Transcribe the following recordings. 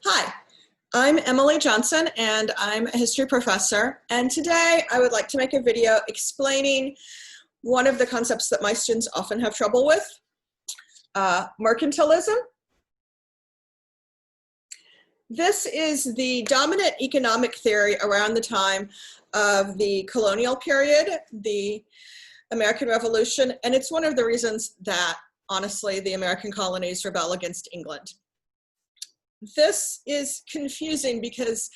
Hi, I'm Emily Johnson and I'm a history professor, and today I would like to make a video explaining one of the concepts that my students often have trouble with, mercantilism. This is the dominant economic theory around the time of the colonial period, the American Revolution, and it's one of the reasons that, honestly, the American colonies rebel against England. This is confusing because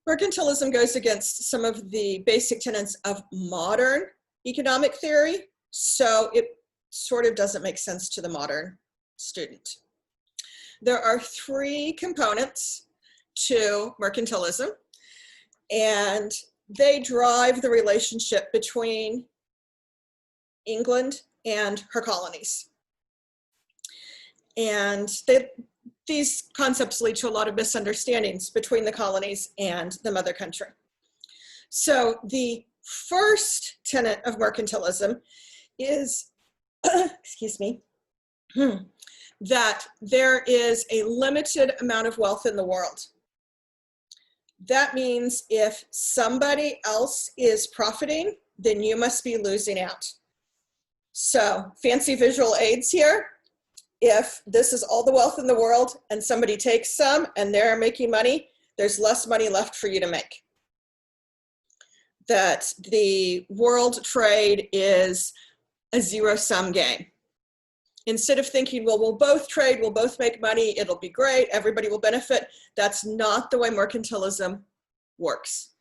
mercantilism goes against some of the basic tenets of modern economic theory, so it sort of doesn't make sense to the modern student. There are three components to mercantilism, and they drive the relationship between England and her colonies. And these concepts lead to a lot of misunderstandings between the colonies and the mother country. So the first tenet of mercantilism is, excuse me, that there is a limited amount of wealth in the world. That means if somebody else is profiting, then you must be losing out. So fancy visual aids here. If this is all the wealth in the world and somebody takes some and they're making money, there's less money left for you to make. That the world trade is a zero-sum game. Instead of thinking, well, we'll both trade, we'll both make money, it'll be great, everybody will benefit, that's not the way mercantilism works.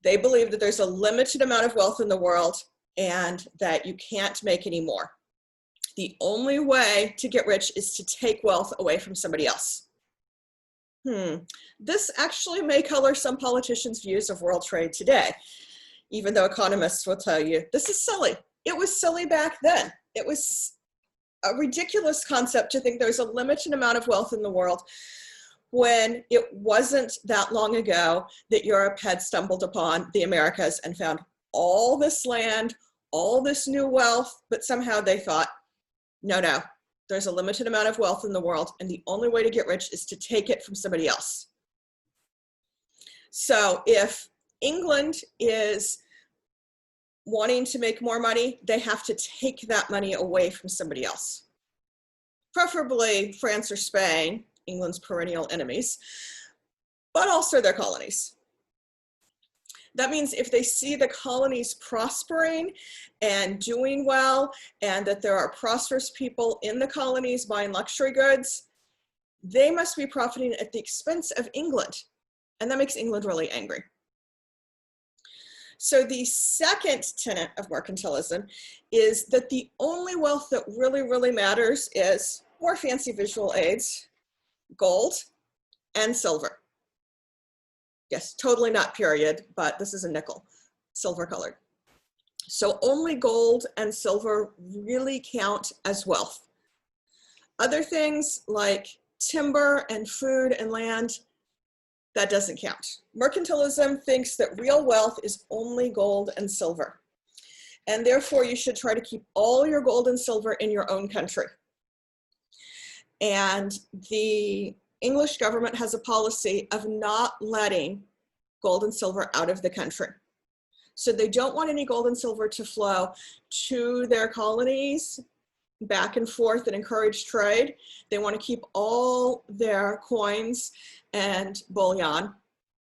They believe that there's a limited amount of wealth in the world and that you can't make any more. The only way to get rich is to take wealth away from somebody else. This actually may color some politicians' views of world trade today, even though economists will tell you this is silly. It was silly back then. It was a ridiculous concept to think there's a limited amount of wealth in the world when it wasn't that long ago that Europe had stumbled upon the Americas and found all this land, all this new wealth, but somehow they thought, no, there's a limited amount of wealth in the world, and the only way to get rich is to take it from somebody else. So if England is wanting to make more money, they have to take that money away from somebody else. Preferably France or Spain, England's perennial enemies, but also their colonies. That means if they see the colonies prospering and doing well, and that there are prosperous people in the colonies buying luxury goods, they must be profiting at the expense of England. And that makes England really angry. So the second tenet of mercantilism is that the only wealth that really matters is, more fancy visual aids, gold and silver. Yes, totally not period, but this is a nickel, silver colored. So only gold and silver really count as wealth. Other things like timber and food and land, that doesn't count. Mercantilism thinks that real wealth is only gold and silver. And therefore you should try to keep all your gold and silver in your own country. And the English government has a policy of not letting gold and silver out of the country. So they don't want any gold and silver to flow to their colonies back and forth and encourage trade. They want to keep all their coins and bullion,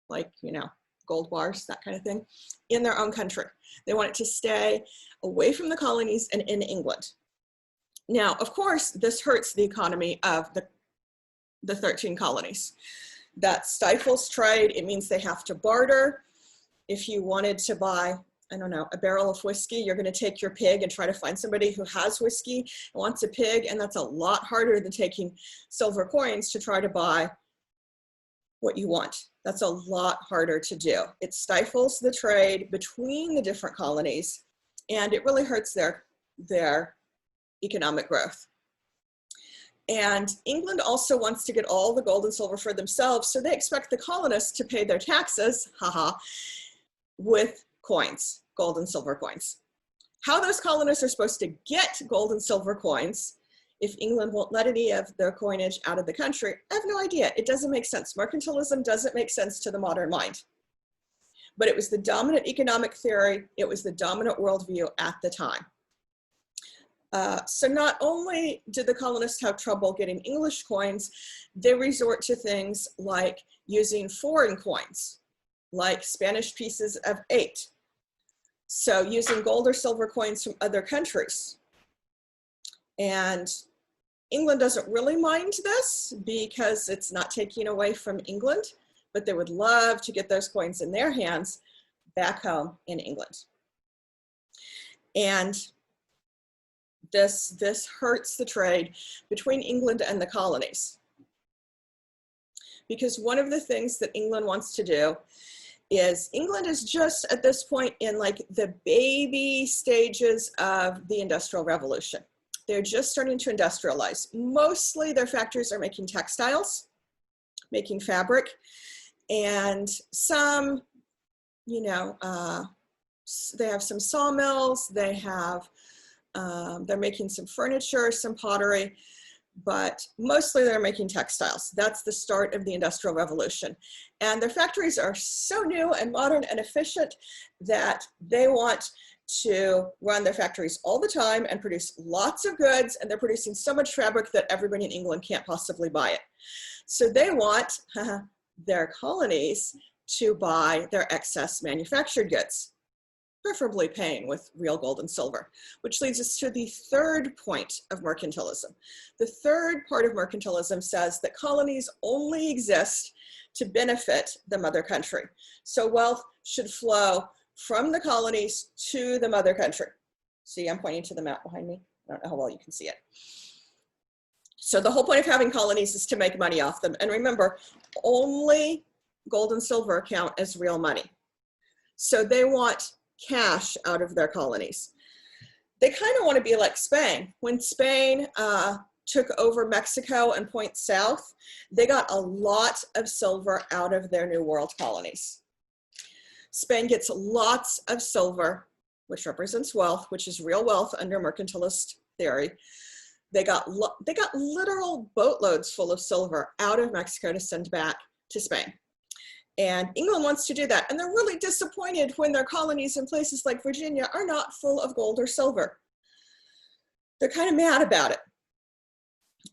like, gold bars, that kind of thing, in their own country. They want it to stay away from the colonies and in England. Now, of course, this hurts the economy of the 13 colonies. That stifles trade. It means they have to barter. If you wanted to buy, I don't know, a barrel of whiskey, you're going to take your pig and try to find somebody who has whiskey and wants a pig, and that's a lot harder than taking silver coins to try to buy what you want. That's a lot harder to do. It stifles the trade between the different colonies, and it really hurts their economic growth. And England also wants to get all the gold and silver for themselves, so they expect the colonists to pay their taxes, with coins, gold and silver coins. How those colonists are supposed to get gold and silver coins if England won't let any of their coinage out of the country? I have no idea. It doesn't make sense. Mercantilism doesn't make sense to the modern mind. But it was the dominant economic theory. It was the dominant worldview at the time. So not only did the colonists have trouble getting English coins, they resort to things like using foreign coins, like Spanish pieces of 8. So using gold or silver coins from other countries. And England doesn't really mind this because it's not taking away from England, but they would love to get those coins in their hands back home in England. And this hurts the trade between England and the colonies. Because one of the things that England wants to do is, England is just at this point in like the baby stages of the Industrial Revolution. They're just starting to industrialize. Mostly their factories are making textiles, making fabric, and some, you know, they have some sawmills, they have, they're making some furniture, some pottery, but mostly they're making textiles. That's the start of the Industrial Revolution. And their factories are so new and modern and efficient that they want to run their factories all the time and produce lots of goods, and they're producing so much fabric that everybody in England can't possibly buy it. So they want their colonies to buy their excess manufactured goods, preferably paying with real gold and silver, which leads us to the third point of mercantilism. The third part of mercantilism says that colonies only exist to benefit the mother country. So wealth should flow from the colonies to the mother country. See, I'm pointing to the map behind me. I don't know how well you can see it. So the whole point of having colonies is to make money off them. And remember, only gold and silver count as real money. So they want cash out of their colonies. They kind of want to be like Spain. When Spain took over Mexico and points south, they got a lot of silver out of their New World colonies. Spain gets lots of silver, which represents wealth, which is real wealth under mercantilist theory. They got literal boatloads full of silver out of Mexico to send back to Spain. And England wants to do that. And they're really disappointed when their colonies in places like Virginia are not full of gold or silver. They're kind of mad about it.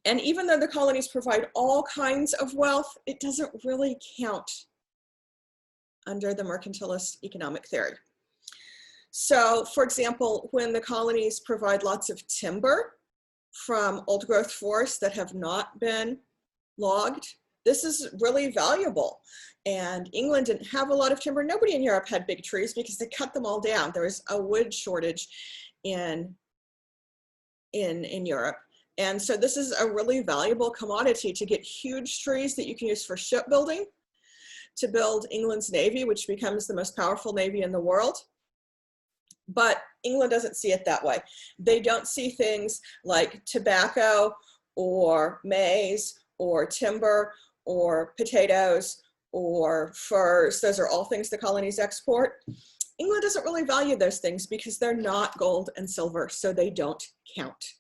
And even though the colonies provide all kinds of wealth, it doesn't really count under the mercantilist economic theory. So, for example, when the colonies provide lots of timber from old growth forests that have not been logged, this is really valuable. And England didn't have a lot of timber. Nobody in Europe had big trees because they cut them all down. There was a wood shortage in Europe. And so this is a really valuable commodity to get huge trees that you can use for shipbuilding, to build England's navy, which becomes the most powerful navy in the world. But England doesn't see it that way. They don't see things like tobacco or maize or timber or potatoes or furs. Those are all things the colonies export. England doesn't really value those things because they're not gold and silver, so they don't count.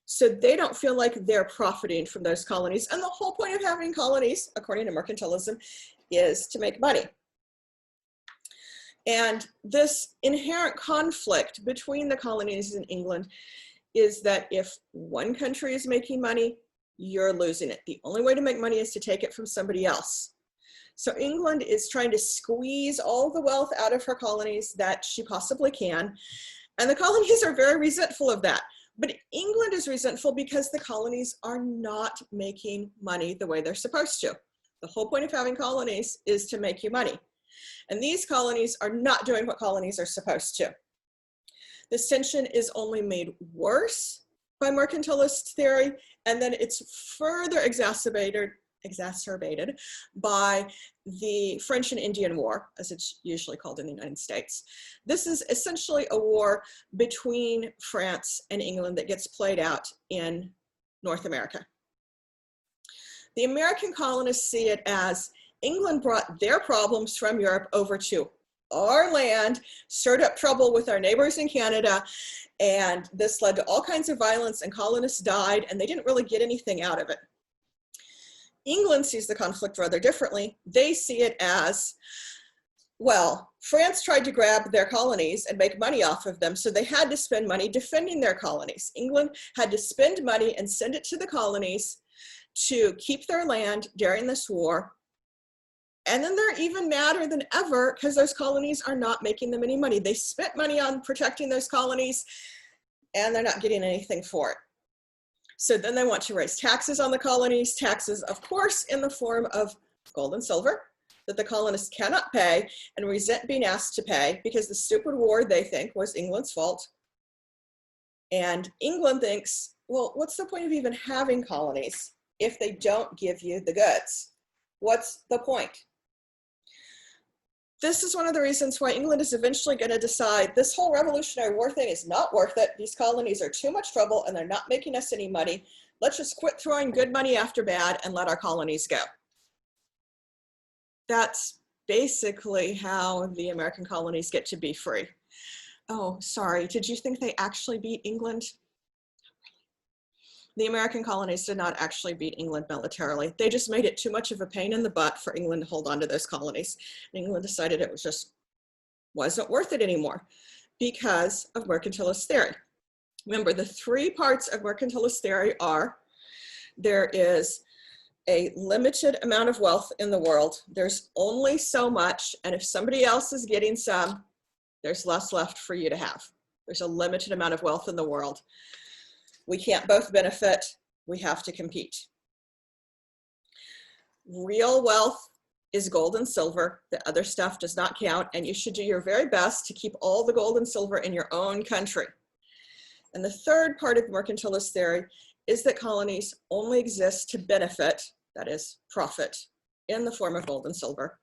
So they don't feel like they're profiting from those colonies. And the whole point of having colonies, according to mercantilism, is to make money. And this inherent conflict between the colonies in England is that if one country is making money, you're losing it. The only way to make money is to take it from somebody else. So England is trying to squeeze all the wealth out of her colonies that she possibly can. And the colonies are very resentful of that. But England is resentful because the colonies are not making money the way they're supposed to. The whole point of having colonies is to make you money. And these colonies are not doing what colonies are supposed to. This tension is only made worse by mercantilist theory, and then it's further exacerbated by the French and Indian War, as it's usually called in the United States. This is essentially a war between France and England that gets played out in North America. The American colonists see it as England brought their problems from Europe over to our land, stirred up trouble with our neighbors in Canada, and this led to all kinds of violence, and colonists died, and they didn't really get anything out of it. England sees the conflict rather differently. They see it as, well, France tried to grab their colonies and make money off of them, so they had to spend money defending their colonies. England had to spend money and send it to the colonies to keep their land during this war. And then they're even madder than ever because those colonies are not making them any money. They spent money on protecting those colonies and they're not getting anything for it. So then they want to raise taxes on the colonies, taxes, of course, in the form of gold and silver that the colonists cannot pay and resent being asked to pay because the stupid war, they think, was England's fault. And England thinks, well, what's the point of even having colonies if they don't give you the goods? What's the point? This is one of the reasons why England is eventually going to decide this whole Revolutionary War thing is not worth it. These colonies are too much trouble and they're not making us any money. Let's just quit throwing good money after bad and let our colonies go. That's basically how the American colonies get to be free. Oh, sorry, did you think they actually beat England? The American colonies did not actually beat England militarily. They just made it too much of a pain in the butt for England to hold on to those colonies. And England decided it wasn't worth it anymore because of mercantilist theory. Remember, the three parts of mercantilist theory are, there is a limited amount of wealth in the world. There's only so much, and if somebody else is getting some, there's less left for you to have. There's a limited amount of wealth in the world. We can't both benefit, we have to compete. Real wealth is gold and silver. The other stuff does not count, and you should do your very best to keep all the gold and silver in your own country. And the third part of mercantilist theory is that colonies only exist to benefit, that is, profit, in the form of gold and silver,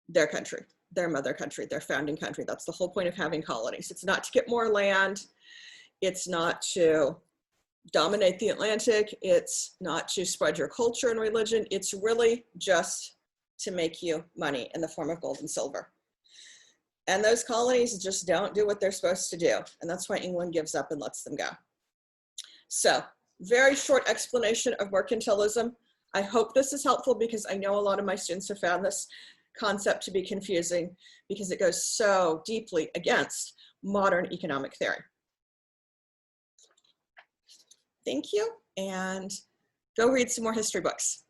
their country, their mother country, their founding country. That's the whole point of having colonies. It's not to get more land. It's not to dominate the Atlantic. It's not to spread your culture and religion. It's really just to make you money in the form of gold and silver. And those colonies just don't do what they're supposed to do. And that's why England gives up and lets them go. So, very short explanation of mercantilism. I hope this is helpful because I know a lot of my students have found this concept to be confusing because it goes so deeply against modern economic theory. Thank you, and go read some more history books.